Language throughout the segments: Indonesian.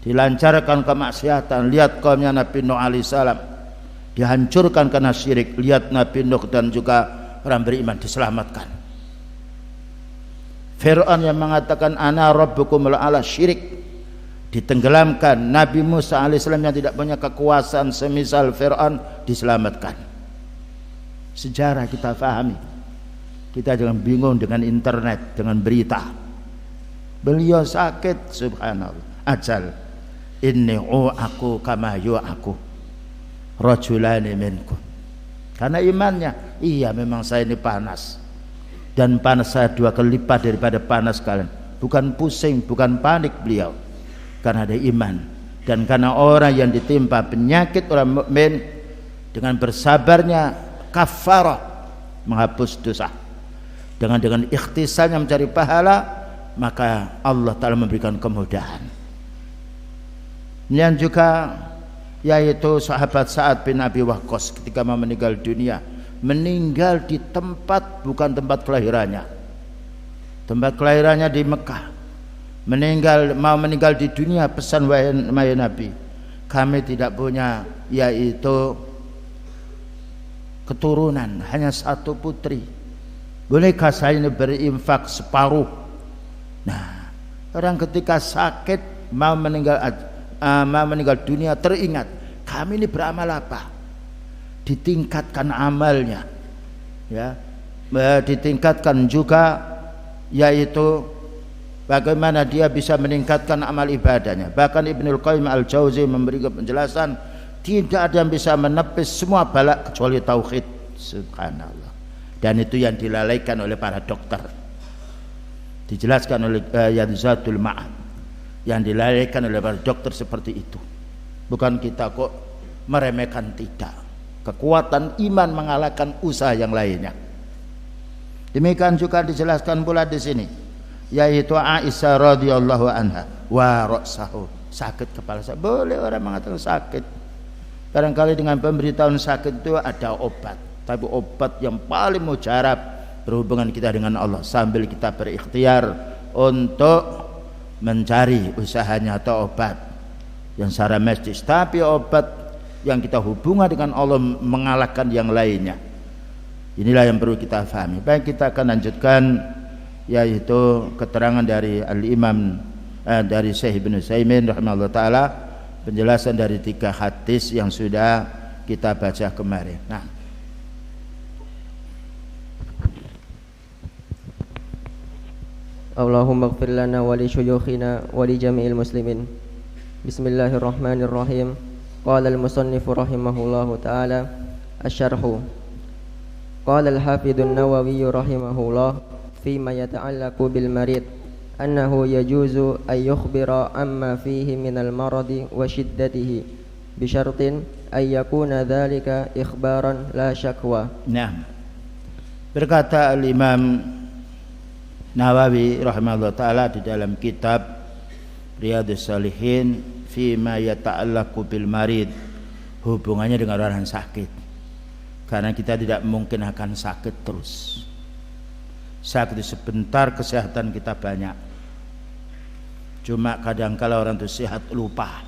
dilancarkan kemaksiatan. Lihat kaumnya Nabi Nuh alaihissalam dihancurkan karena syirik. Lihat Nabi Nuh dan juga orang beriman diselamatkan. Fir'aun yang mengatakan ana rabbukumul a'la, syirik, ditenggelamkan. Nabi Musa alaihissalam yang tidak punya kekuasaan semisal Fir'aun diselamatkan. Sejarah kita pahami, kita jangan bingung dengan internet, dengan berita. Beliau sakit, subhanallah, ajal. Inni aku kama aku rajulani minkum. Karena imannya, iya memang saya ini panas, dan panas saya 2 kali lipat daripada panas kalian. Bukan pusing, bukan panik beliau, karena ada iman. Dan karena orang yang ditimpa penyakit orang mukmin, dengan bersabarnya kafarah, menghapus dosa. Dengan ikhtisalnya mencari pahala, maka Allah Ta'ala memberikan kemudahan. Yang juga yaitu sahabat Sa'ad bin Abi Waqqas ketika mau meninggal dunia, meninggal di tempat bukan tempat kelahirannya. Tempat kelahirannya di Mekah. Mau meninggal di dunia, pesan wahai Nabi, kami tidak punya yaitu keturunan, hanya 1 putri. Bolehkah saya ini berinfak separuh? Nah, orang ketika sakit mau meninggal dunia teringat, kami ini beramal apa? Ditingkatkan amalnya, ya, ditingkatkan juga yaitu bagaimana dia bisa meningkatkan amal ibadahnya. Bahkan Ibnul Qayyim Al-Jauzi memberikan penjelasan, tidak ada yang bisa menepis semua balak kecuali tauhid. Subhanallah. Dan itu yang dilalaikan oleh para dokter. Dijelaskan oleh Zadul Ma'ad, yang dilalaikan oleh para dokter seperti itu. Bukan kita kok meremehkan, tidak. Kekuatan iman mengalahkan usaha yang lainnya. Demikian juga dijelaskan pula di sini, yaitu Aisyah radhiyallahu anha, wa ra'sahu, sakit kepala. Boleh orang mengatakan sakit. Barangkali dengan pemberitahuan sakit itu ada obat, tapi obat yang paling mujarab berhubungan kita dengan Allah, sambil kita berikhtiar untuk mencari usahanya atau obat yang secara medis, tapi obat yang kita hubungan dengan Allah mengalahkan yang lainnya. Inilah yang perlu kita pahami. Baik, kita akan lanjutkan yaitu keterangan dari Al-Imam dari Syekh Ibnu Utsaimin rahimahullah taala, penjelasan dari 3 hadis yang sudah kita baca kemarin. Nah, Allahumma ighfir lana wa li syuyukhina wa li jami'il muslimin. Bismillahirrahmanirrahim. Qala al-musannifu rahimahullahu ta'ala asy-syarhu. Qala al-hafidz an-Nawawi rahimahullah fima yata'allaqu bil marid annahu yajuzu ay yukhbira amma fihi min al-maradi wa shiddatihi bi syartin ay yakuna dzalika ikhbaran la syakwa. Nah, berkata al-Imam Nawawi rahimahullah ta'ala di dalam kitab Riyadhus Shalihin, fima yata'allaqu bil marid, hubungannya dengan orang sakit. Karena kita tidak mungkin akan sakit terus. Sakit sebentar, kesehatan kita banyak. Cuma kadang-kala orang itu sehat lupa.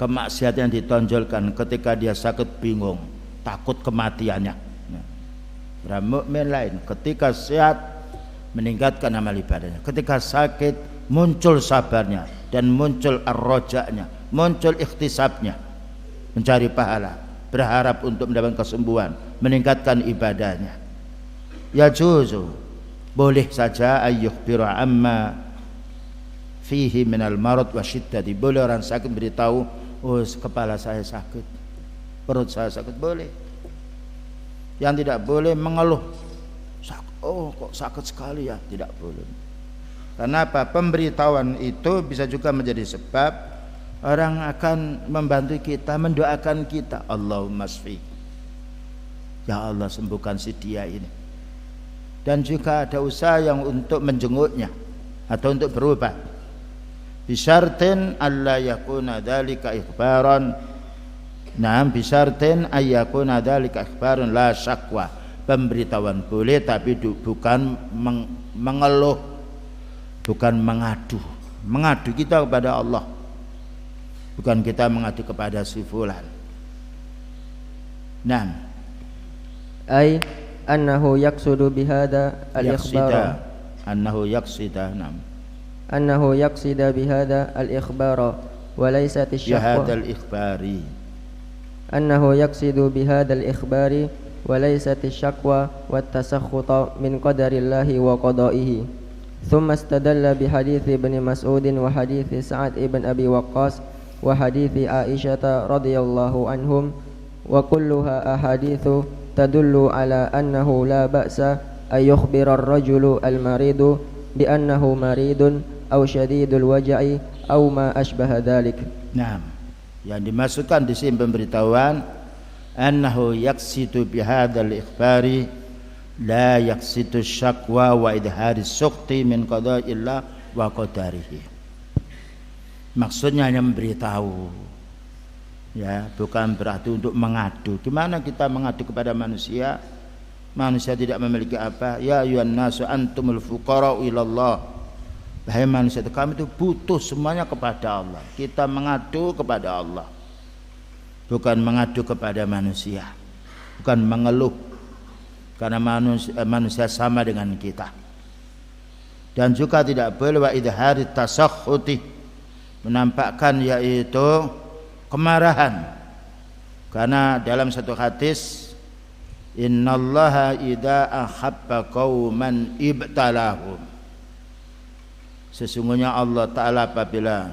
Kemaksiatan yang ditonjolkan ketika dia sakit bingung, takut kematiannya. Orang mukmin lain ketika sehat meningkatkan amal ibadahnya, ketika sakit muncul sabarnya dan muncul ar-raja'nya, muncul ikhtisabnya, mencari pahala, berharap untuk mendapatkan kesembuhan, meningkatkan ibadahnya. Ya juzu, boleh saja ayyukhbira amma fihi minal marad wa syiddati. Boleh orang sakit beritahu, oh kepala saya sakit, perut saya sakit, boleh. Yang tidak boleh mengeluh, oh kok sakit sekali ya, tidak boleh. Karena apa? Pemberitahuan itu bisa juga menjadi sebab orang akan membantu kita, mendoakan kita, Allahumma shfi, ya Allah sembuhkan si dia ini. Dan juga ada usaha yang untuk menjenguknya atau untuk berobat, bisyartin alla yakuna dzalika ikhbaran. Naam, bisyartin ayyakuna dzalika ikhbaran la syakwa. Pemberitahuan boleh, tapi bukan mengeluh, bukan mengadu. mengadu kita kepada Allah, bukan kita mengadu kepada si fulan. Naam. Ay annahu yaqsudu bihada al-ikhbara. Annahu yaqsida. Naam. Annahu yaqsida bihada al-ikhbara wa laysat Bihada ash-shaqwa. al-ikhbari. Annahu yaqsidu bihada al-ikhbari wa laysat ash-shaqwa wat-tasakhuta min qadarillahi wa qada'ihi. Thumma istadalla bihadits Ibn Mas'ud wa hadits Sa'ad ibn Abi Waqqas wa hadits Aisyah radhiyallahu anhum wa kulluha ahaditsu tadullu ala annahu la ba'sa ay yukhbira ar-rajulu al-maridu bi annahu maridun aw syadidul waj'i aw ma asbaha dhalik. Naam. Yang dimasukkan di sini pemberitahuan annahu yaqsidu bihadzal ikhbari la yaqsidu syakwa wa idhari suqti min qada'illah wa qadarihi. Maksudnya hanya memberitahu, ya, bukan berarti untuk mengadu. Gimana kita mengadu kepada manusia? Manusia tidak memiliki apa? Ya ayyuhan nasu antumul fuqara ilallah. Wahai manusia, kami itu butuh semuanya kepada Allah. Kita mengadu kepada Allah, bukan mengadu kepada manusia, bukan mengeluh karena manusia sama dengan kita. Dan juga tidak boleh wa idhari tasakhuti, menampakkan yaitu kemarahan. Karena dalam satu hadis, innallaha idza ahabba qauman ibtalahum. Sesungguhnya Allah Ta'ala apabila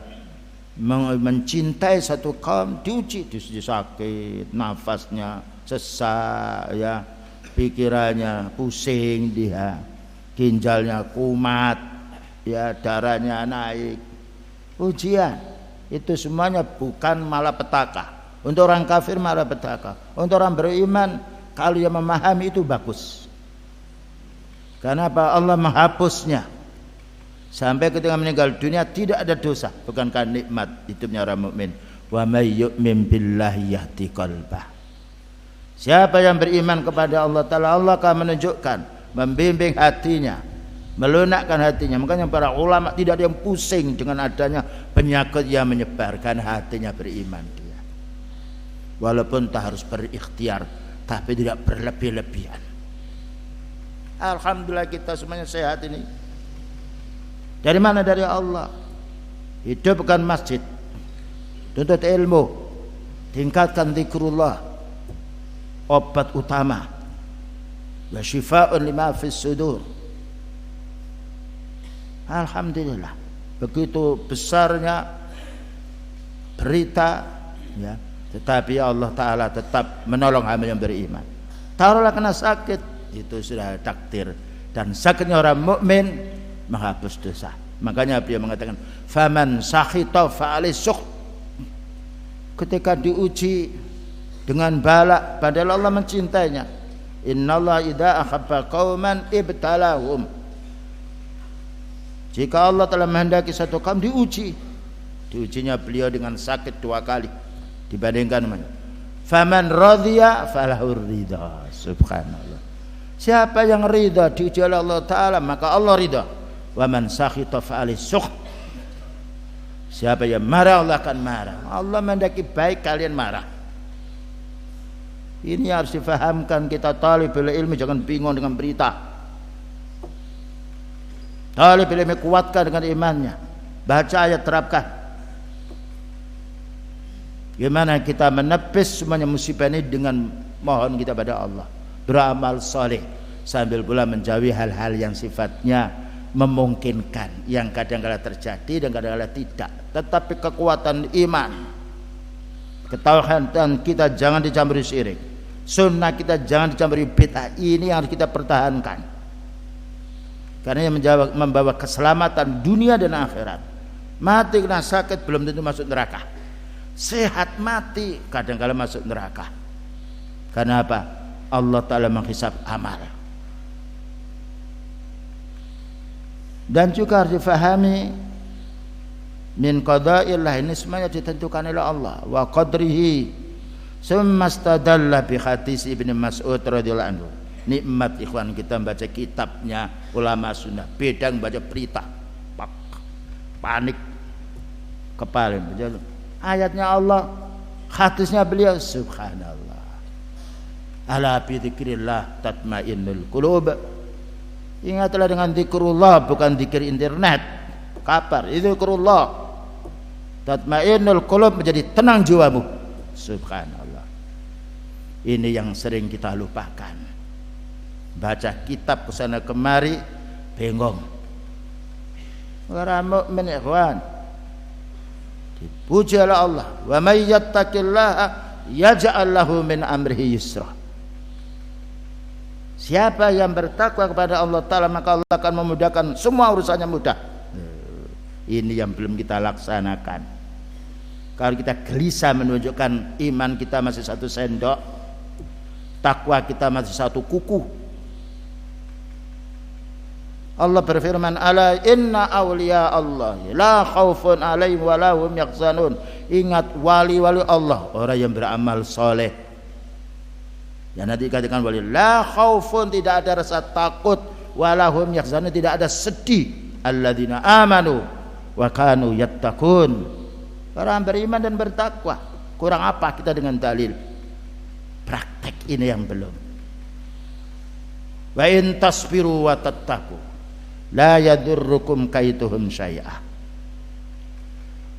mencintai satu kaum, diuji sakit, nafasnya sesak, ya, pikirannya pusing dia, ginjalnya kumat, ya, darahnya naik. Ujian itu semuanya bukan malapetaka. Untuk orang kafir malapetaka, untuk orang beriman kalau dia memahami itu bagus. Karena apa? Allah menghapusnya sampai ketika meninggal dunia tidak ada dosa. Bukankah nikmat hidupnya orang mukmin? Wa may yu'min billahi yahdi qalbah. Siapa yang beriman kepada Allah Ta'ala, Allah akan menunjukkan, membimbing hatinya, melunakkan hatinya. Makanya para ulama tidak ada yang pusing dengan adanya penyakit yang menyebarkan, hatinya beriman dia. Walaupun tak harus berikhtiar, tapi tidak berlebih-lebihan. Alhamdulillah kita semuanya sehat ini. Dari mana? Dari Allah. Hidup bukan masjid, tuntut ilmu, tingkatkan zikrullah, obat utama, wa syifa'un lima fis sudur. Alhamdulillah, begitu besarnya berita, ya, tetapi Allah Ta'ala tetap menolong hamba yang beriman. Taruhlah kena sakit, itu sudah takdir, dan sakitnya orang mukmin menghapus dosa. Makanya beliau mengatakan faman sakhita fa'alai sukh. Ketika diuji dengan bala, padahal Allah mencintainya. Innallaha idza ahabba qauman ibtalahum. Jika Allah telah menghendaki satu kaum diuji, diujinya beliau dengan sakit 2 kali dibandingkan dengan faman radhiya falahu ridha. Subhanallah. Siapa yang ridha diuji oleh Allah Ta'ala, maka Allah ridha. Wa man sakhita fa'alai sukh. Siapa yang marah, Allah akan marah. Allah menghendaki baik, kalian marah. Ini harus difahamkan kita talibul ilmi, jangan bingung dengan berita. Talibul ilmi kuatkan dengan imannya, baca ayat, terapkan. Gimana kita menepis semuanya musibah ini dengan mohon kita pada Allah, beramal saleh, sambil pula menjauhi hal-hal yang sifatnya memungkinkan, yang kadang-kala terjadi dan kadang-kala tidak. Tetapi kekuatan iman, ketauhidan kita jangan dicampuri syirik, sunnah kita jangan dicampuri bid'ah. Ini yang harus kita pertahankan, karena yang membawa keselamatan dunia dan akhirat. Mati kena sakit belum tentu masuk neraka, sehat mati kadang-kala masuk neraka. Karena apa? Allah Ta'ala menghisab amal. Dan juga harus difahami min qada'illah, ini semuanya ditentukan oleh Allah, wa qadrihi. Summa istadalla bi hadis Ibn Mas'ud radhiyallahu anhu. Nikmat ikhwan kita membaca kitabnya ulama sunnah, beda membaca berita panik kepala berjalan. Ayatnya Allah, hadisnya beliau, subhanallah. Ala bi dzikrillah tatmainnul qulub. Ingatlah dengan zikrullah, bukan zikir internet. Kabar, itu zikrullah. Tatmainnul qulub, menjadi tenang jiwamu. Subhanallah. Ini yang sering kita lupakan. Baca kitab kesana kemari bengong. Orang mukmin ikhwan, dipuji oleh Allah, wa may yattaqillaha yaj'al lahu min amrihi yusra. Siapa yang bertakwa kepada Allah Ta'ala, maka Allah akan memudahkan semua urusannya mudah. Ini yang belum kita laksanakan. Kalau kita gelisah menunjukkan iman kita masih satu sendok, takwa kita masih satu kuku. Allah berfirman, ala inna awliya Allah la khaufun alaihim wa la hum yahzanun. Ingat, wali-wali Allah, orang yang beramal soleh. Ya, nanti dikatakan wali, la khaufun, tidak ada rasa takut, wa la hum yahzanun, tidak ada sedih. Alladzina amanu wa kanu yattaqun. Orang beriman dan bertakwa. Kurang apa kita dengan dalil? Praktek ini yang belum. Wa in tasbiru wa tattaqu la yadurrukum kaituhum syai'ah.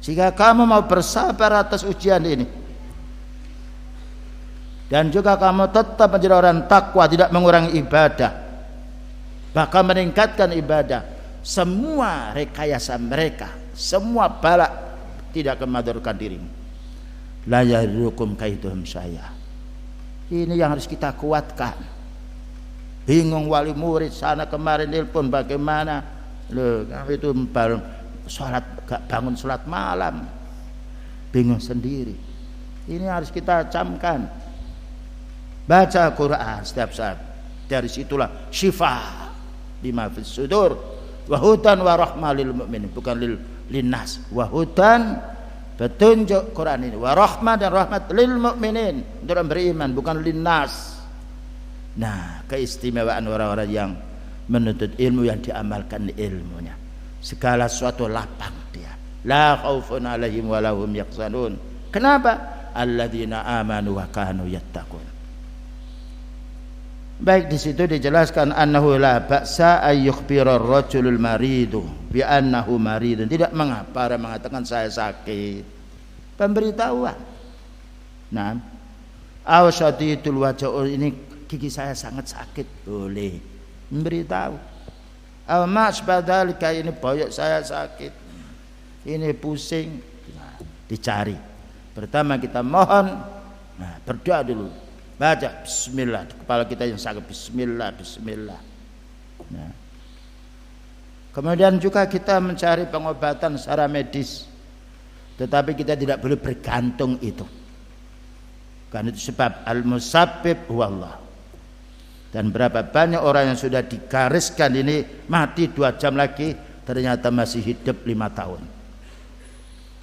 Jika kamu mau bersabar atas ujian ini, dan juga kamu tetap menjadi orang takwa, tidak mengurangi ibadah, bahkan meningkatkan ibadah, semua rekayasa mereka, semua balak tidak akan memadorkan dirimu. La yadurrukum kaituhum syai'ah. Ini yang harus kita kuatkan. Bingung wali murid sana kemarin nelpon bagaimana, loh kami itu baru sholat, gak bangun sholat malam, bingung sendiri. Ini harus kita camkan. Baca Quran setiap saat, dari situlah syifa lima fis sudur wa hudan wa rahmah lil mu'minin, bukan linnas. Wa hudan, petunjuk Quran ini, wa rahmah, dan rahmat lil mu'minin, untuk orang beriman, bukan linnas. Nah, keistimewaan orang-orang yang menuntut ilmu, yang diamalkan ilmunya, segala sesuatu lapang dia. La khaufun alaihim wa lahum yahzanun. Kenapa? Alladzina amanu wa kanu yattaqun. Baik, di situ dijelaskan annahu la ba'sa ay yukhbira ar-rajulul maridu bi annahu maridun. Tidak mengapa orang mengatakan saya sakit. Pemberitahuan. Nah, aw syadidul wajh, ini gigi saya sangat sakit, boleh memberitahu. Mas badalika, ini boyok saya sakit, ini pusing, nah, dicari. Pertama kita mohon, nah, berdoa dulu, baca bismillah, kepala kita yang sakit, bismillah, bismillah. Nah, kemudian juga kita mencari pengobatan secara medis, tetapi kita tidak boleh bergantung itu, karena itu sebab al-musabbib huwallah. Dan berapa banyak orang yang sudah digariskan ini mati 2 jam lagi, ternyata masih hidup 5 tahun.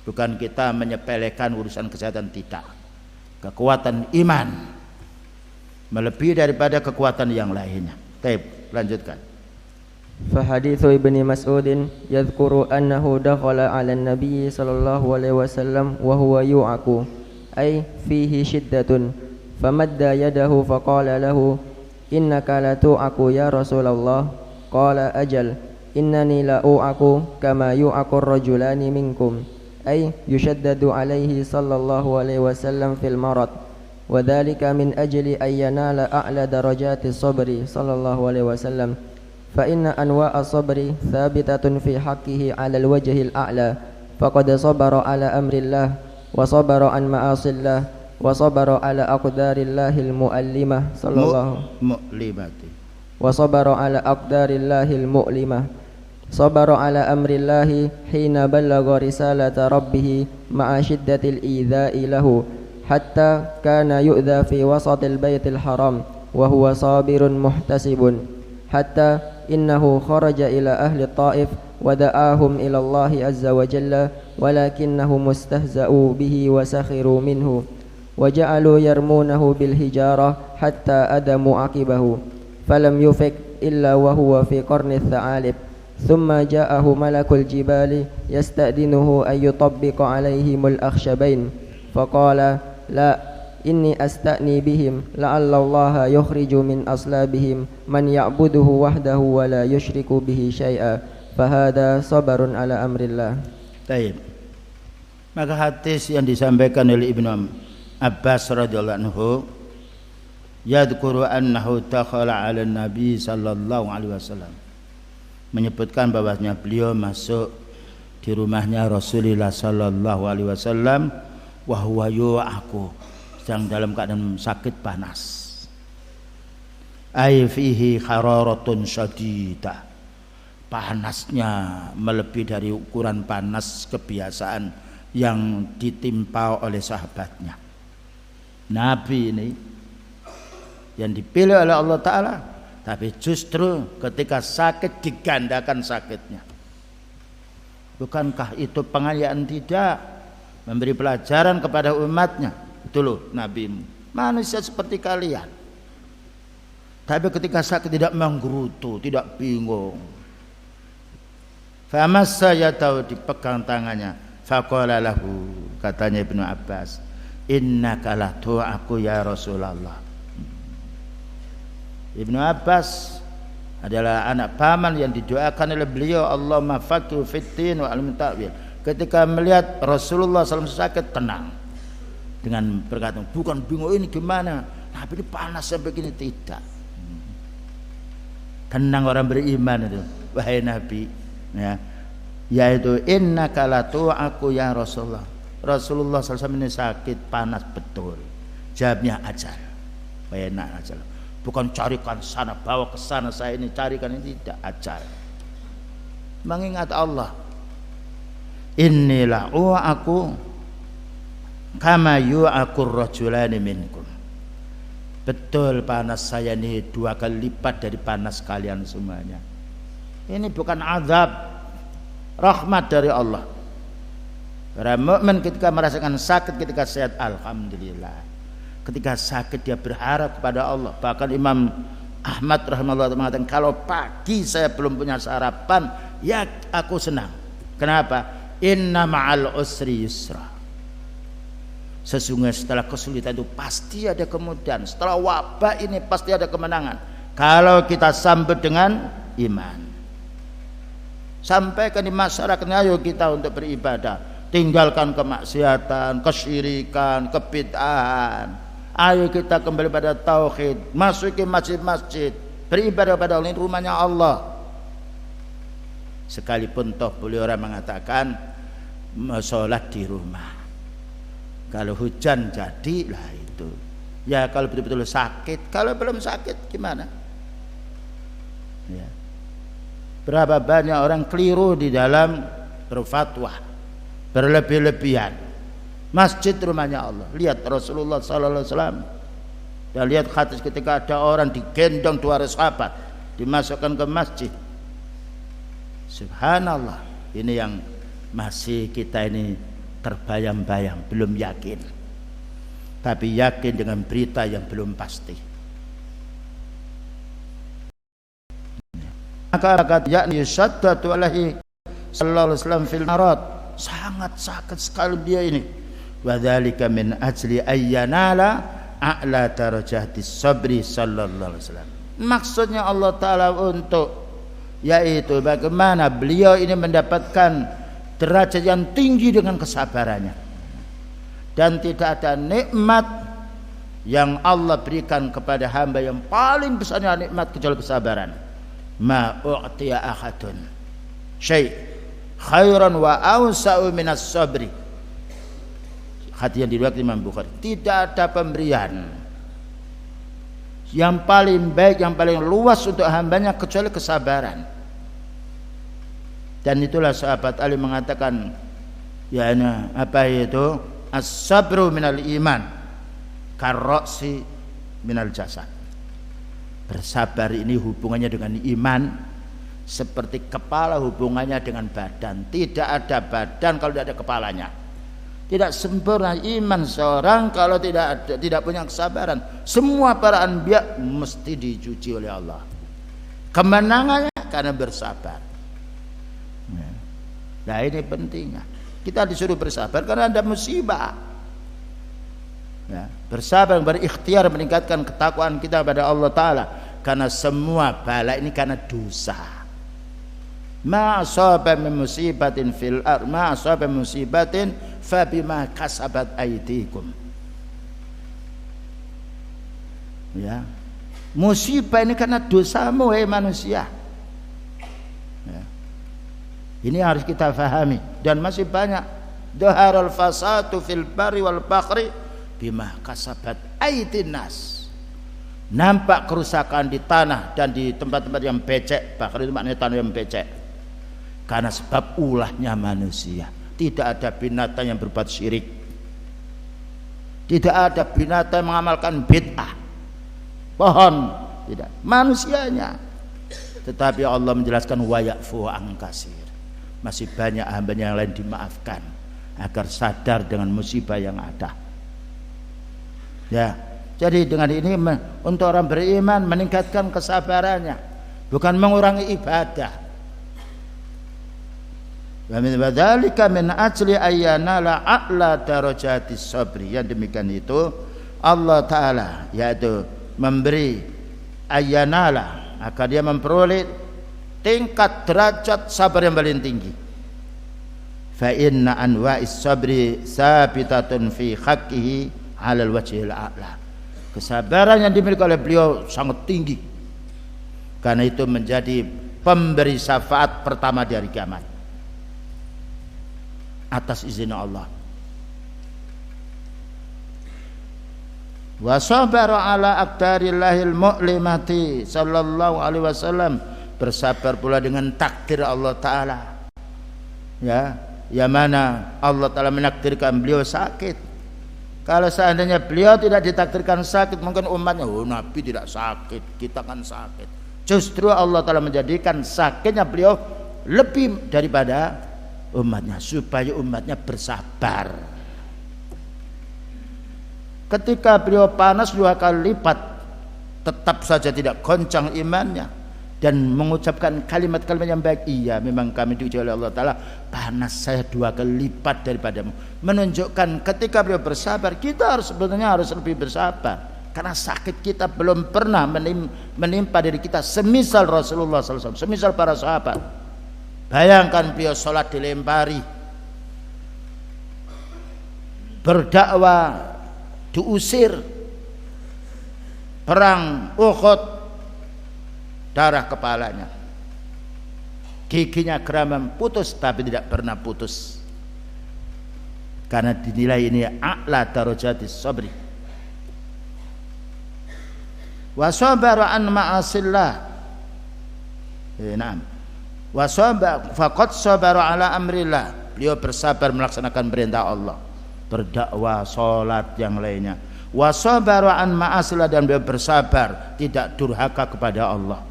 Bukan kita menyepelekan urusan kesehatan, tidak. Kekuatan iman melebihi daripada kekuatan yang lainnya. Baik, lanjutkan. Fahadithu ibni Mas'udin yadhkuru annahu dakhala 'ala an-nabiy sallallahu alaihi wasallam wa huwa yu'aku, ay fihi shiddatun, famadda yadahu faqala lahu innaka la tu'aku ya Rasulullah. Qala ajal, innani la u'aku kama yu'aku ar-rajulani minkum, ay yushaddadu alaihi sallallahu alaihi wasallam fil marad, wa dhalika min ajli an yanala a'la darajati sabri sallallahu alaihi wasallam, fa inna anwa'a sabri thabitatun fi haqqihi 'ala al-wajhi al-a'la, faqad sabara 'ala amrillah wa sabara an ma'asillah wa sabara ala aqdarillahil mu'allimah sallallahu mu'limati wa sabara ala aqdarillahil mu'limah, sabara ala amrillahi hina ballagha risalata rabbih ma'a shiddatil idha'i lahu, hatta kana yu'dha fi wasatil baitil haram wa huwa sabirun muhtasibun, hatta innahu kharaja ila ahli Taif wa da'ahum ila Allah azza wa jalla walakinnahum mustahza'u bihi wa sakhiru minhu wa ja'alu yarmunahu bil hijarah hatta adamu aqibahu falam yufik illa wa huwa fi qarni tha'alib ثم جاءه ملك الجبال يستأذنه أن يطبق عليهم الأخشبين فقال لا إني أستأني بهم لعل الله يخرج من أصلابهم من يعبده وحده ولا يشرك به شيئا فهذا صبر على أمر الله. Baik. Maka hadis yang disampaikan oleh Ibnu Abbas radhiyallahu anhu yadhkuru annahu dakhala 'ala Nabi sallallahu alaihi wasallam, menyebutkan bahwasanya beliau masuk di rumahnya Rasulullah sallallahu alaihi wasallam wa huwa yu'aku, sedang dalam keadaan sakit panas. Ay fihi hararatun syadidah, panasnya melebihi dari ukuran panas kebiasaan yang ditimpa oleh sahabatnya. Nabi ini yang dipilih oleh Allah Ta'ala, tapi justru ketika sakit digandakan sakitnya. Bukankah itu penganiayaan? Tidak. Memberi pelajaran kepada umatnya. Itu loh nabimu, manusia seperti kalian, tapi ketika sakit tidak menggerutu, tidak bingung. Famassa yatahu, dipegang tangannya. Faqala lahu, katanya Ibnu Abbas, innaka la tu'aku ya Rasulullah. Ibnu Abbas adalah anak paman yang didoakan oleh beliau, Allahumma faqihu fiddin wa alim ta'wil. Ketika melihat Rasulullah SAW sakit, tenang dengan berkata, bukan bingung ini gimana, tapi ini panas sampai begini, tidak. Tenang orang beriman itu, wahai Nabi, ya, yaitu innaka la tu'aku ya Rasulullah. Rasulullah SAW ini sakit panas betul. Jawabnya ajal, wahai nak ajal. Bukan carikan sana, bawa ke sana, saya ini carikan, ini tidak, ajal. Mengingat Allah. Inilah aku kama yu'akur rajulani minkum. Betul panas saya ini 2 kali lipat dari panas kalian semuanya. Ini bukan azab, rahmat dari Allah. Para mukmin ketika merasakan sakit, ketika sehat, alhamdulillah. Ketika sakit dia berharap kepada Allah. Bahkan Imam Ahmad rahimahullah mengatakan, kalau pagi saya belum punya sarapan, ya aku senang. Kenapa? Inna ma'al usri yusra. Sesungguhnya setelah kesulitan itu pasti ada kemudahan. Setelah wabah ini pasti ada kemenangan, kalau kita sambut dengan iman. Sampaikan di masyarakat, ayo kita untuk beribadah, tinggalkan kemaksiatan, kesyirikan, kebid'ahan. Ayo kita kembali pada tauhid, masuki masjid-masjid, beribadah pada Allah, ini rumahnya Allah. Sekalipun toh beliau orang mengatakan sholat di rumah, kalau hujan jadilah itu. Ya kalau betul-betul sakit, kalau belum sakit gimana? Ya. Berapa banyak orang keliru di dalam berfatwa, berlebih-lebihan. Masjid rumahnya Allah. Lihat Rasulullah sallallahu alaihi wasallam. Dan lihat hadis ketika ada orang digendong 2 sahabat, dimasukkan ke masjid. Subhanallah, ini yang masih kita ini terbayang-bayang, belum yakin, tapi yakin dengan berita yang belum pasti. Maka yakni syaddatu alaihi sallallahu alaihi wasallam fil marad, sangat sakit sekali dia ini. Wa dzalika min ajli ayyanala a'la darajati sabri sallallahu alaihi wasallam. Maksudnya Allah Ta'ala untuk, yaitu bagaimana beliau ini mendapatkan derajat yang tinggi dengan kesabarannya. Dan tidak ada nikmat yang Allah berikan kepada hamba yang paling besarnya nikmat kecuali kesabaran. Ma u'tiya ahadun syai' khairan wa awsa'u minas sabri. Hadis yang diriwayatkan Imam Bukhari. Tidak ada pemberian yang paling baik, yang paling luas untuk hambanya kecuali kesabaran. Dan itulah sahabat Ali mengatakan, ya apa itu? As-sabru minal iman, karroksi minal jasad. Bersabar ini hubungannya dengan iman, seperti kepala hubungannya dengan badan. Tidak ada badan kalau tidak ada kepalanya. Tidak sempurna iman seorang kalau tidak punya kesabaran. Semua para anbiya mesti dicuci oleh Allah. Kemenangannya karena bersabar. Nah ini pentingnya. Kita disuruh bersabar karena ada musibah. Ya, bersabar, berikhtiar meningkatkan ketakwaan kita pada Allah Ta'ala. Karena semua bala ini karena dosa. Ma asaba min musibatin fil ardh, ma asaba min musibatin fa bima kasabat aydikum. Ya. Musibah ini karena dosamu, hei manusia. Ya. Ini harus kita fahami. Dan masih banyak. Dhaharal fasadu fil barri wal bahri bima kasabat aydin nas. Nampak kerusakan di tanah dan di tempat-tempat yang becek. Bahkan itu maknanya tanah yang becek. Karena sebab ulahnya manusia. Tidak ada binatang yang berbuat syirik. Tidak ada binatang yang mengamalkan bid'ah. Pohon tidak, manusianya. Tetapi Allah menjelaskan wa ya'fu an katsir. Masih banyak hambanya yang lain dimaafkan agar sadar dengan musibah yang ada. Ya, jadi dengan ini untuk orang beriman meningkatkan kesabarannya, bukan mengurangi ibadah. Wa min dzalika min ajli ayyana la a'la darajatis sabri. Yang demikian itu Allah Ta'ala yaitu memberi ayyanala agar dia memperoleh tingkat derajat sabar yang paling tinggi. Fa inna anwa'is sabri sabitatun fi haqqihi 'alal wajhil a'la. Kesabaran yang dimiliki oleh beliau sangat tinggi. Karena itu menjadi pemberi syafaat pertama di hari kiamat. Atas izin Allah. Wa sabara ala aqdarillahil mu'limati sallallahu alaihi wasallam, bersabar pula dengan takdir Allah Ta'ala. Ya, yang mana Allah Ta'ala menakdirkan beliau sakit. Kalau seandainya beliau tidak ditakdirkan sakit, mungkin umatnya, oh Nabi tidak sakit, kita kan sakit. Justru Allah Ta'ala menjadikan sakitnya beliau lebih daripada umatnya, supaya umatnya bersabar. Ketika beliau panas 2 kali lipat, tetap saja tidak goncang imannya dan mengucapkan kalimat-kalimat yang baik. Iya, memang kami diuji oleh Allah Ta'ala, panas saya 2 kali lipat daripadamu. Menunjukkan ketika beliau bersabar, kita sebenarnya harus lebih bersabar. Karena sakit kita belum pernah menimpa diri kita semisal Rasulullah SAW, semisal para sahabat. Bayangkan beliau sholat dilempari, berdakwah diusir, perang Uhud darah kepalanya, giginya geramam putus, tapi tidak pernah putus karena dinilai ini a'la darajatis sabri. Wa sabara an ma'asillah. Naam. Wa sabara faqad sabara ala amrillah. Beliau bersabar melaksanakan perintah Allah, berdakwah, salat yang lainnya. Wa sabara an ma'asillah, dan beliau bersabar tidak durhaka kepada Allah.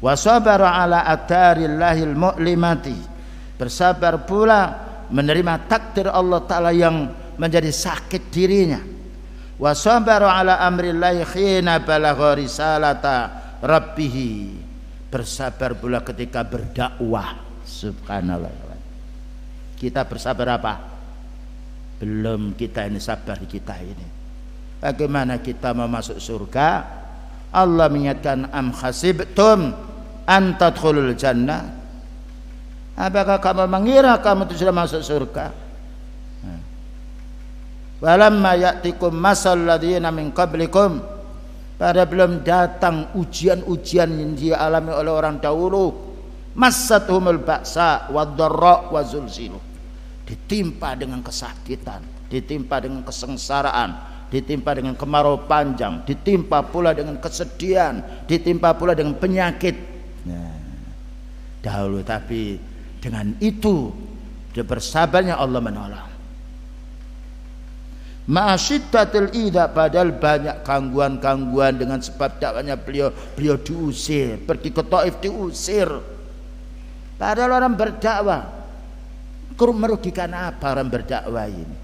Wa sabara ala aqdarillahil mu'limati, bersabar pula menerima takdir Allah Ta'ala yang menjadi sakit dirinya. Wa sabara ala amrillahi khina balagha risalata rabbih, bersabar pula ketika berdakwah. Subhanallah. Kita bersabar apa? Belum kita ini sabar kita ini. Bagaimana kita mau masuk surga? Allah mengingatkan, am hasibtum an tadkhulul jannah, apakah kamu mengira kamu itu sudah masuk surga? Walamma ya'tikum masal ladzina min qablikum, pada belum datang ujian-ujian yang dialami oleh orang dahulu. Massathumul ba'sa wad-dharra wa zulzilu, ditimpa dengan kesakitan, ditimpa dengan kesengsaraan, ditimpa dengan kemarau panjang, ditimpa pula dengan kesedihan, ditimpa pula dengan penyakit. Nah, dahulu, tapi dengan itu bersabarnya Allah menolong. Ma'asyiddatil ida, padahal banyak gangguan-gangguan dengan sebab dakwanya beliau diusir, pergi ke Taif diusir. Padahal orang berdakwah, merugikan apa orang berdakwah ini?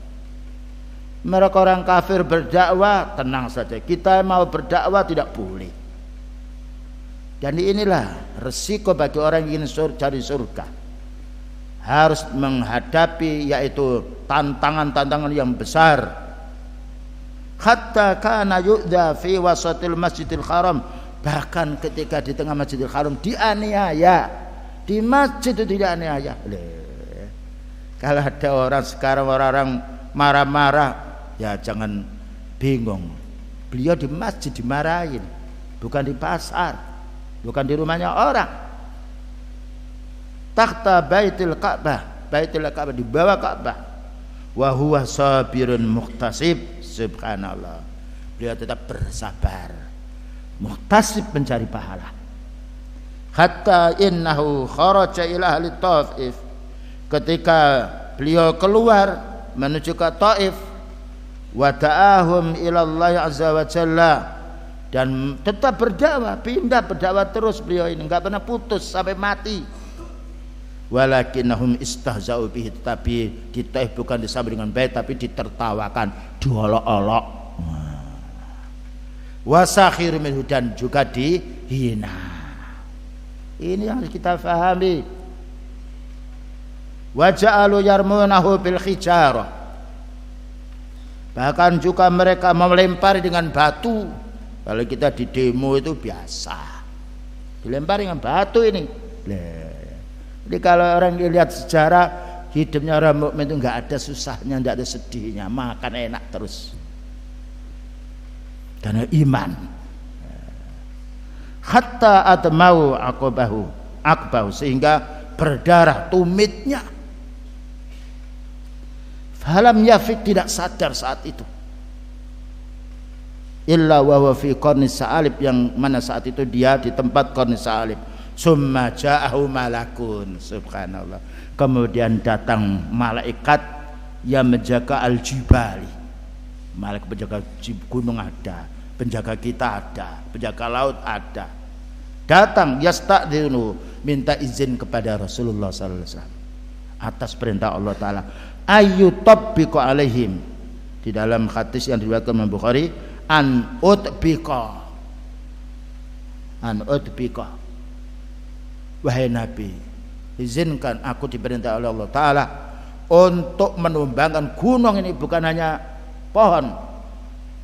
Mereka orang kafir berdakwah tenang saja, kita mau berdakwah tidak boleh. Dan inilah resiko bagi orang yang ingin cari surga. harus menghadapi yaitu tantangan-tantangan yang besar. Hatta kana yu'dha fi wasatil Masjidil Haram, bahkan ketika di tengah Masjidil Haram dianiaya. Di masjid itu dianiaya. Kalau ada orang sekarang orang marah-marah, ya jangan bingung. Beliau di masjid dimarahin, bukan di pasar, bukan di rumahnya orang. Takhta Baitul Ka'bah, Baitul Ka'bah, di bawah Ka'bah. Wa huwa sabirun muhtasib, subhanallah. Beliau tetap bersabar, muhtasib mencari pahala. Hatta innahu kharaja ila ahli Taif, ketika beliau keluar menuju ke Taif, wa ta'ahum ila Allah azza wa jalla, dan tetap berdakwah, pindah berdakwah terus beliau ini, enggak pernah putus sampai mati. Walakinnahum istahza'u bihi, tetapi di Taif bukan disambut dengan baik, tapi ditertawakan, diolok-olok. Wasakhir minhu, dan juga dihina. Ini yang harus kita fahami. Wa ja'alu yarmunahu bil hijarah, bahkan juga mereka melempari dengan batu. Kalau kita di demo itu biasa dilempari dengan batu ini. Jadi kalau orang lihat sejarah hidupnya orang mukmin itu enggak ada susahnya, enggak ada sedihnya, makan enak terus karena iman. Hatta atmau akbahu, sehingga berdarah tumitnya. Falam yafik, tidak sadar saat itu. Illa wa huwa fi qarni sa'alib, yang mana saat itu dia di tempat qarni sa'alib. Summa ja'ahu malakun, subhanallah. Kemudian datang malaikat yang menjaga al-jibali. Malaikat penjaga gunung ada, penjaga kita ada, penjaga laut ada. Datang yasta'dinu, minta izin kepada Rasulullah sallallahu alaihi wasallam atas perintah Allah taala, ayyutabbiqu alaihim. Di dalam hadis yang diriwayatkan Imam Bukhari, an utbiqa, wahai Nabi, izinkan aku diperintah oleh Allah taala untuk menumbangkan gunung ini, bukan hanya pohon.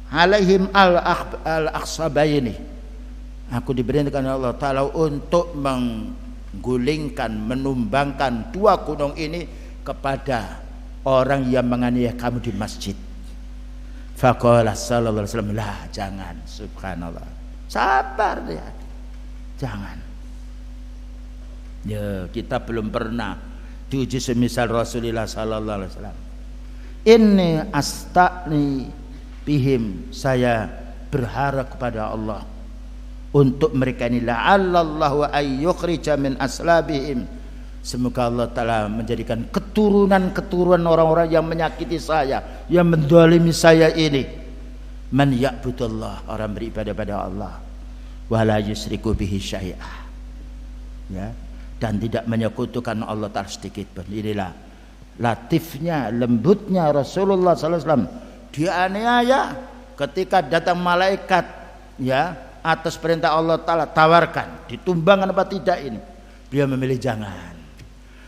Alaihim al-akhsabaini, aku diperintahkan oleh Allah taala untuk menggulingkan, menumbangkan dua gunung ini kepada orang yang menganiaya kamu di masjid. Faqala sallallahu alaihi wasallam, lah jangan, subhanallah, sabar dia, jangan. Ya, kita belum pernah diuji semisal Rasulullah sallallahu alaihi wasallam. Inni astagni bihim, saya berharap kepada Allah untuk mereka ini, la'allallahu ayyukhrija min aslabihim, semoga Allah taala menjadikan keturunan orang-orang yang menyakiti saya, yang menzalimi saya ini, man ya'budullah, orang beribadah pada Allah, wala yusriku bihi syai'ah, ya, dan tidak menyekutukan Allah taala sedikit pun. Inilah latifnya, lembutnya Rasulullah sallallahu alaihi wasallam. Dianiaya ketika datang malaikat, ya, atas perintah Allah taala, tawarkan ditumbangkan apa tidak ini. Beliau memilih jangan.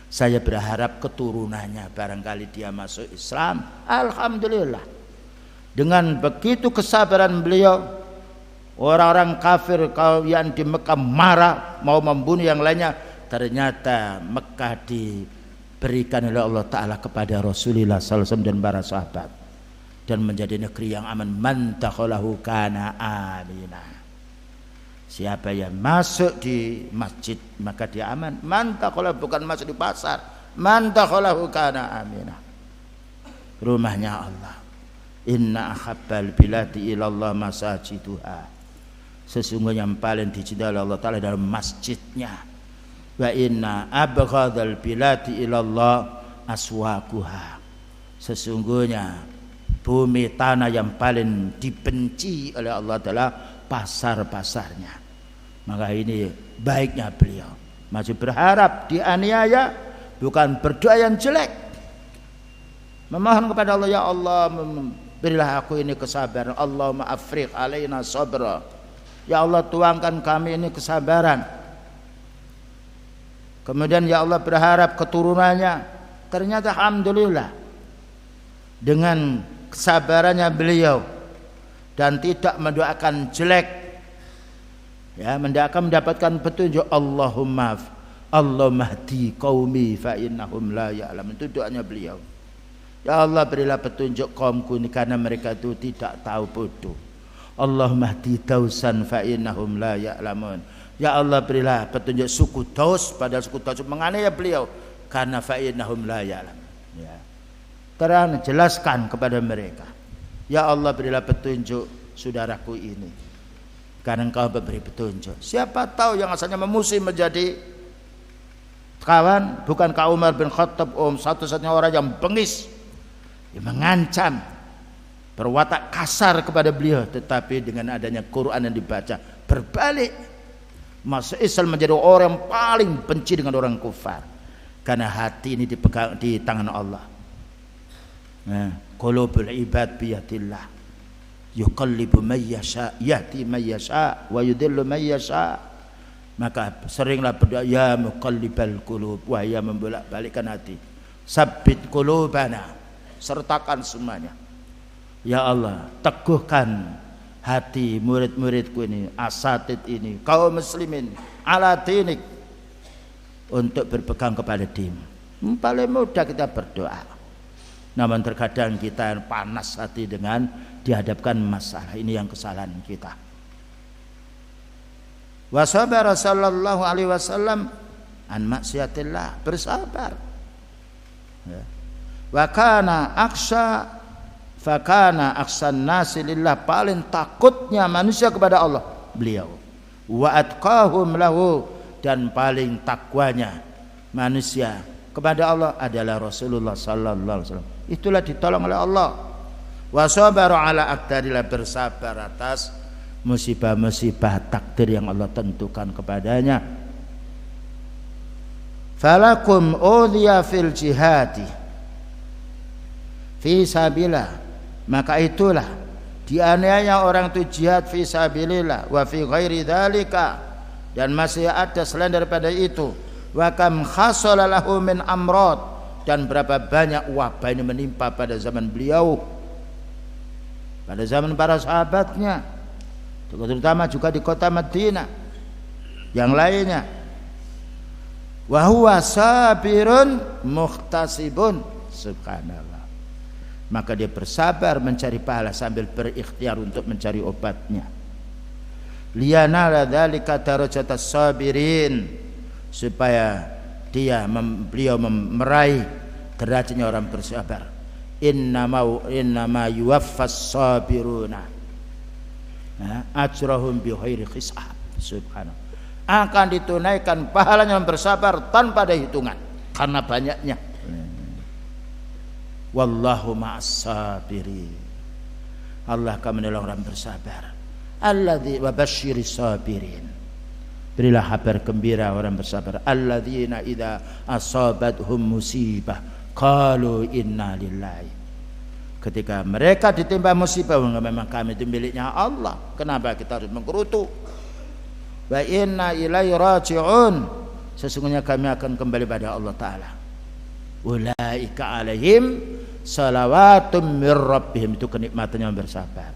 Saya berharap keturunannya barangkali dia masuk Islam. Alhamdulillah. Dengan begitu kesabaran beliau, orang-orang kafir yang di Mekah marah mau membunuh yang lainnya, ternyata Mekah diberikan oleh Allah taala kepada Rasulullah sallallahu alaihi wasallam dan para sahabat, dan menjadi negeri yang aman. Man takhalahu kana amina. Siapa yang masuk di masjid maka dia aman. Man takhalahu, bukan masuk di pasar. Man takhalahu kana amina. Rumahnya Allah. Inna ahabbal biladi ilallah masajiduha. Sesungguhnya yang paling dicintai oleh Allah taala dalam masjidnya. Wa inna abghadal biladi ilallah aswaquha. Sesungguhnya bumi tanah yang paling dibenci oleh Allah adalah pasar-pasarnya. Maka ini baiknya beliau masih berharap dianiaya, bukan berdoa yang jelek. Memohon kepada Allah, ya Allah, berilah aku ini kesabaran. Allahumma afriq alaina sabra. Ya Allah, tuangkan kami ini kesabaran. Kemudian ya Allah berharap keturunannya. Ternyata alhamdulillah dengan kesabarannya beliau dan tidak mendoakan jelek, ya, mendoakan mendapatkan petunjuk. Allahumma hdi qaumi fa innahum la ya'lamun. Itu doanya beliau. Ya Allah, berilah petunjuk kaumku ini karena mereka itu tidak tahu bodoh. Allahumma hdi dausan fa innahum la ya'lamun. Ya Allah, berilah petunjuk suku Daus, padahal suku Daus menganiaya beliau karena fa innahum la ya'lamun. Ya. Terang jelaskan kepada mereka. Ya Allah, berilah petunjuk saudaraku ini karena Engkau memberi petunjuk. Siapa tahu yang asalnya memusuhi menjadi kawan, bukan Kak Umar bin Khattab, satu-satunya orang yang bengis, yang mengancam, berwatak kasar kepada beliau, tetapi dengan adanya Quran yang dibaca berbalik. Masuk Islam menjadi orang yang paling benci dengan orang kufar karena hati ini dipegang di tangan Allah. Qulubul ibad biyadillah yuqallibu man yasha yahdi man yasha wa yudhillu man yasha. Maka seringlah berdoa, ya muqallibal qulub, wahai yang membolak-balikkan hati, sabbit qulubana, sertakan semuanya. Ya Allah, teguhkan hati murid-muridku ini, asatid ini, kaum muslimin ala dinik, untuk berpegang kepada din. Paling mudah kita berdoa. Namun terkadang kita panas hati dengan dihadapkan masalah. Ini yang kesalahan kita. Wa sabara sallallahu alaihi wasallam an maksiatillah, bersabar. Ya. Wa kana aksha fakana aksan nasi lillah, paling takutnya manusia kepada Allah beliau. Wa atqahum lahu, dan paling takwanya manusia kepada Allah adalah Rasulullah sallallahu alaihi wasallam. Itulah ditolong oleh Allah. Wa sabara ala aqdarillah, bersabar atas musibah-musibah takdir yang Allah tentukan kepadanya. Falakum udhiya fil jihadi fi sabilillah, maka itulah dianiaya orang itu jihad fi sabilillah wa fi ghairi dzalika, dan masih ada selain daripada itu. Wa kam khasala lahu min amrad, dan berapa banyak wabah ini menimpa pada zaman beliau, pada zaman para sahabatnya, terutama juga di kota Madinah, yang lainnya. Wa huwa sabirun muhtasibun, subhanallah. Maka dia bersabar mencari pahala sambil berikhtiar untuk mencari obatnya. Liyanala dzalika darajatas sabirin, supaya beliau meraih derajatnya orang bersabar. Innama yuwaffas sabiruna ajrahum bi ghairi hisab, subhanallah. Akan ditunaikan pahalanya yang bersabar tanpa ada hitungan karena banyaknya. Wallahu ma'as sabirin, Allah akan menolong orang bersabar. Alladzi wa basyiris sabirin, berilah kabar gembira orang bersabar. Alladzina idza asabathum musibah qalu inna lillahi, ketika mereka ditimpa musibah, memang kami itu miliknya Allah, kenapa kita harus menggerutu? Wa inna ilaihi raji'un, sesungguhnya kami akan kembali pada Allah Ta'ala. Ulaika alaihim salawatum mir rabbihim, itu kenikmatan yang bersabar.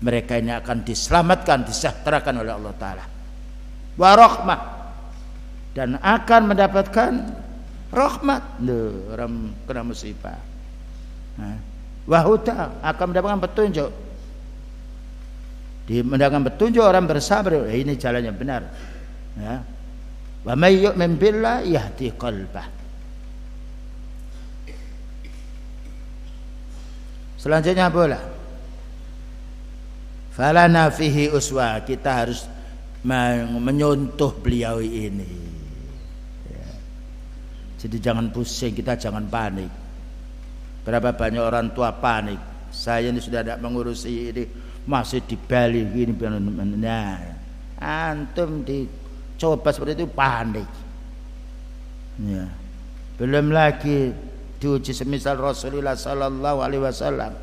Mereka ini akan diselamatkan, disejahterakan oleh Allah Ta'ala. Wa rahmah, dan akan mendapatkan rahmat. Orang kena musibah. Wa huda, akan mendapatkan petunjuk. Mendapatkan petunjuk orang bersabar, ini jalan yang benar. Ya. Wa may yu'min billah yahdi qalbah. Selanjutnya pula, falana fihi uswa, kita harus menyontoh beliau ini. Ya. Jadi jangan pusing, kita jangan panik. Berapa banyak orang tua panik. Saya ini sudah tidak mengurusi ini, masih di Bali gini. Nah, antum dicoba seperti itu panik. Ya. Belum lagi diuji semisal Rasulullah sallallahu alaihi wasallam.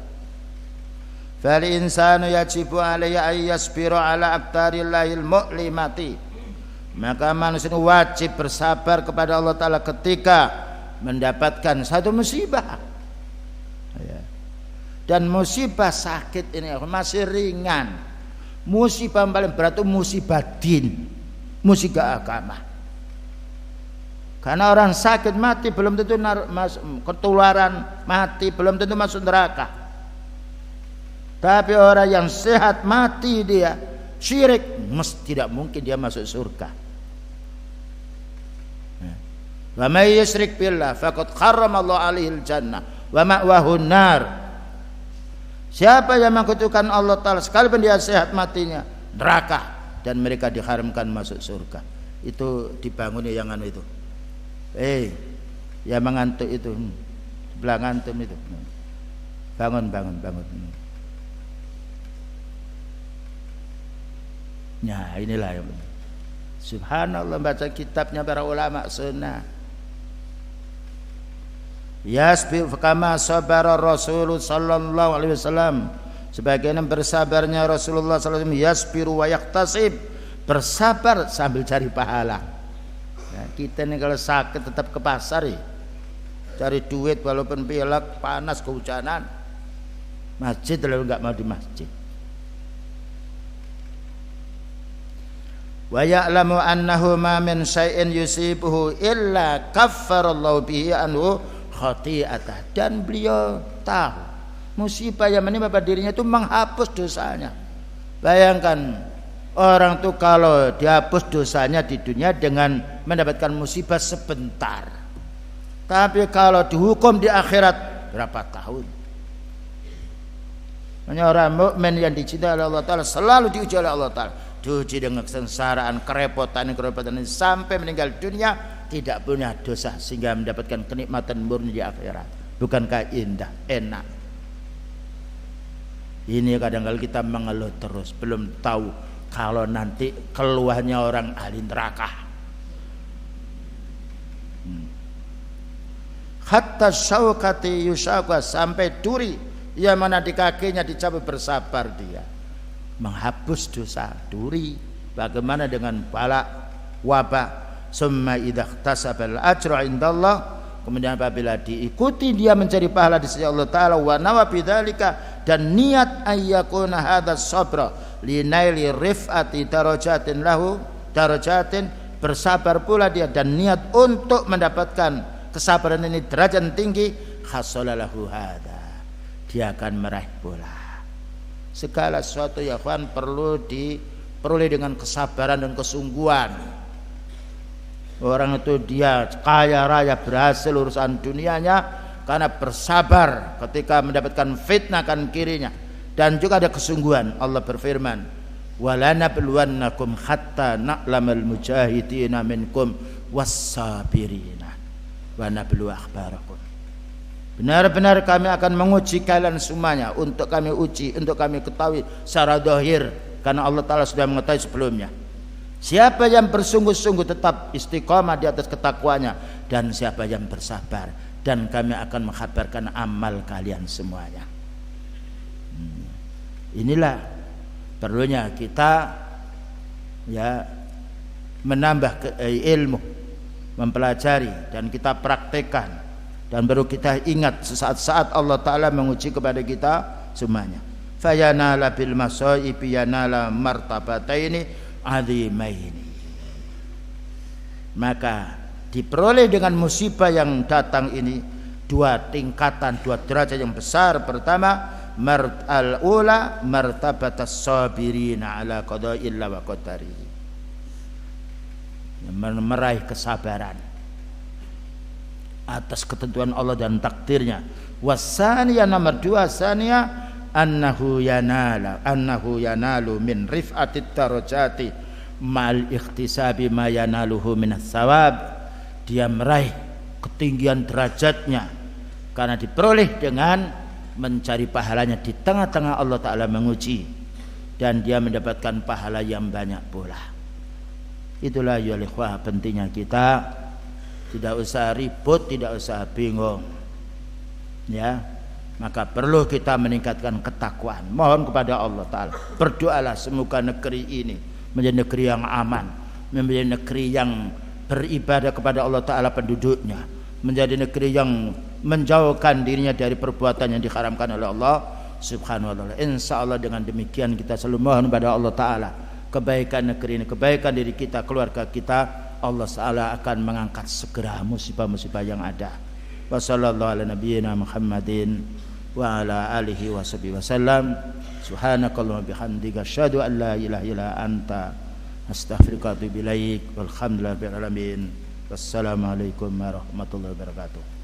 Fal insanu yajibu alayhi ay yasbira ala aqdarillahil mu'limati, Maka manusia wajib bersabar kepada Allah Ta'ala ketika mendapatkan satu musibah. Dan musibah sakit ini masih ringan. Musibah yang paling berat itu musibah din, musibah agama. Karena orang sakit mati belum tentu ketularan mati belum tentu masuk neraka. Tapi orang yang sehat mati dia syirik, tidak mungkin dia masuk surga. Wa may yusyrik billah faqad harramallahu alaihil jannah wa ma'wahu nar. Siapa yang mengkutukan Allah Ta'ala sekalipun dia sehat matinya, neraka, dan mereka diharamkan masuk surga. Itu dibangun yang anu itu. Yang mengantuk itu, sebelah ngantum itu. Bangun. Nah, inilah yang subhanallah, baca kitabnya para ulama sunnah. Yasbir kama sabara Rasul sallallahu alaihi wasallam, sebagaimana bersabarnya Rasulullah sallallahu alaihi wasallam, yasbiru wa yaktasib, bersabar sambil cari pahala. Nah, kita ini kalau sakit tetap ke pasar ya, cari duit walaupun pilek, panas, kehujanan, masjid lalu enggak mau di masjid. Wa ya'lamu annahu ma min syai'in yusibuhu illa kaffarallahu bihi anhu khati'atah, dan beliau tahu musibah yang menimpa pada dirinya itu menghapus dosanya. Bayangkan orang tuh kalau dihapus dosanya di dunia dengan mendapatkan musibah sebentar, tapi kalau dihukum di akhirat berapa tahun. Hanya orang mukmin yang dicintai oleh Allah Ta'ala selalu diuji oleh Allah Ta'ala, diuji dengan kesengsaraan, kerepotan ini sampai meninggal dunia tidak punya dosa sehingga mendapatkan kenikmatan murni di akhirat. Bukankah indah, enak? Ini kadang-kadang kita mengeluh terus, belum tahu kalau nanti keluarnya orang ahli neraka. Hatta syaukati yusyaqa, sampai duri yang mana di kakinya dicabut, bersabar dia menghapus dosa. Duri bagaimana dengan bala wabah. Summa idza ihtasabal ajra indallah, kemudian apabila diikuti dia mencari pahala di sisi Allah Ta'ala, wa nawa bidzalika, dan niat ayyakuna hadzal sabra linaili rif'ati darajatin lahu darajatin, bersabar pula dia dan niat untuk mendapatkan kesabaran ini derajat tinggi, hasalalahu hadza, dia akan meraih pula. Segala sesuatu ya kawan perlu diperoleh dengan kesabaran dan kesungguhan. Orang itu dia kaya raya berhasil urusan dunianya karena bersabar ketika mendapatkan fitnah kan kirinya, dan juga ada kesungguhan. Allah berfirman, walanabluwannakum hatta na'lamal mujahidina minkum wassabirina wa nablu akhbarakum. Benar-benar kami akan menguji kalian semuanya, untuk kami uji, untuk kami ketahui secara zahir, karena Allah Ta'ala sudah mengetahui sebelumnya. Siapa yang bersungguh-sungguh tetap istiqamah di atas ketakwanya, dan siapa yang bersabar, dan kami akan menghabarkan amal kalian semuanya. Inilah perlunya kita ya menambah ilmu, mempelajari dan kita praktekkan, dan baru kita ingat sesaat-saat Allah Ta'ala menguji kepada kita semuanya. Fayanala bil masaibi yanala martabataini azimaini, maka diperoleh dengan musibah yang datang ini dua tingkatan, dua derajat yang besar. Pertama, al-ula martabatas sabirina ala qada'illah wa qadari, meraih kesabaran atas ketentuan Allah dan takdirnya. Wasaniya, nomor dua, saniya annahu yanalu min rif'atit darajati mal ikhtisabi ma yanaluhu minas sawab, dia meraih ketinggian derajatnya karena diperoleh dengan mencari pahalanya di tengah-tengah Allah Ta'ala menguji, dan dia mendapatkan pahala yang banyak pula. Itulah ya ikhwah pentingnya kita tidak usah ribut, tidak usah bingung ya. Maka perlu kita meningkatkan ketakwaan, mohon kepada Allah Ta'ala, berdoalah semoga negeri ini menjadi negeri yang aman, menjadi negeri yang beribadah kepada Allah Ta'ala penduduknya, menjadi negeri yang menjauhkan dirinya dari perbuatan yang diharamkan oleh Allah Subhanahu wa ta'ala. Insyaallah dengan demikian kita selalu mohon kepada Allah Ta'ala kebaikan negeri ini, kebaikan diri kita, keluarga kita. Allah Ta'ala akan mengangkat segera musibah-musibah yang ada. Wa sallallahu ala nabiyyina Muhammadin wa ala alihi wa sahbihi wasallam. Subhanakallahumma bihamdika asyhadu an la ilaha illa anta astaghfiruka wa atubu ilaik. Walhamdulillahi rabbil alamin. Wassalamualaikum warahmatullahi wabarakatuh.